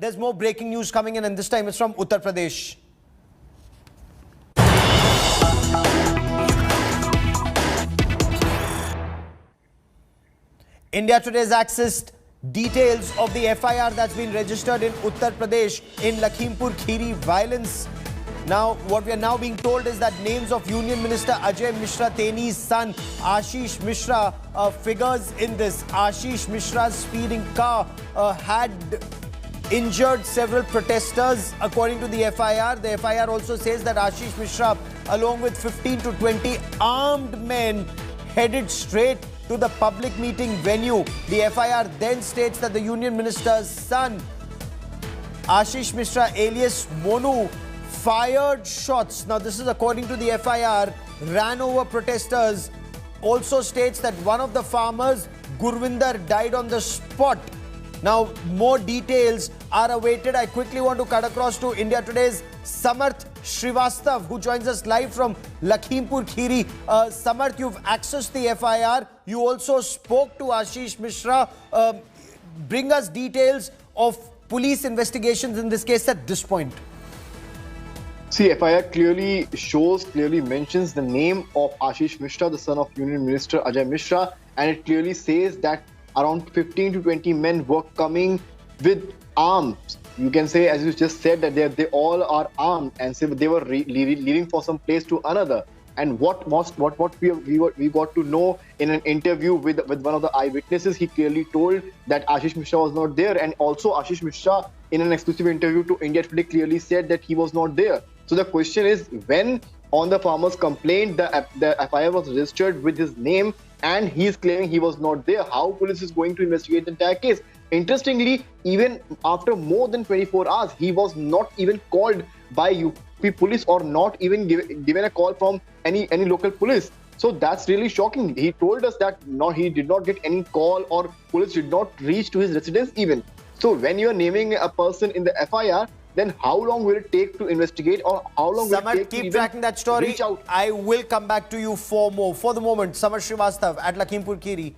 There's more breaking news coming in, and this time it's from Uttar Pradesh. India Today has accessed details of the FIR that's been registered in Uttar Pradesh in Lakhimpur Kheri violence. Now, what we are now being told is that names of Union Minister Ajay Mishra Teni's son Ashish Mishra figures in this. Ashish Mishra's speeding car had injured several protesters, according to the FIR. The FIR also says that Ashish Mishra, along with 15 to 20 armed men, headed straight to the public meeting venue. The FIR then states that the Union Minister's son, Ashish Mishra alias Monu, fired shots. Now, this is according to the FIR, ran over protesters. Also states that one of the farmers, Gurvinder, died on the spot. Now, more details are awaited. I quickly want to cut across to India Today's Samarth Srivastav, who joins us live from Lakhimpur Kheri. Samarth, you've accessed the FIR. You also spoke to Ashish Mishra. Bring us details of police investigations in this case at this point. See, FIR clearly mentions the name of Ashish Mishra, the son of Union Minister Ajay Mishra, and it clearly says that around 15 to 20 men were coming with arms. You can say, as you just said, that they all are armed, and so they were leaving for some place to another. And what we got to know in an interview with one of the eyewitnesses, he clearly told that Ashish Mishra was not there, and also Ashish Mishra in an exclusive interview to India Today clearly said that he was not there. So the question is, when on the farmer's complaint the FIR was registered with his name and he is claiming he was not there, how police is going to investigate the entire case? Interestingly, even after more than 24 hours, he was not even called by UP police or not even given a call from any local police. So that's really shocking. He told us that he did not get any call or police did not reach to his residence even. So when you are naming a person in the FIR, then how long will it take to investigate, or how long will it take to keep tracking that story. Reach out? I will come back to you for more. For the moment, Samarth Srivastav at Lakhimpur Kheri.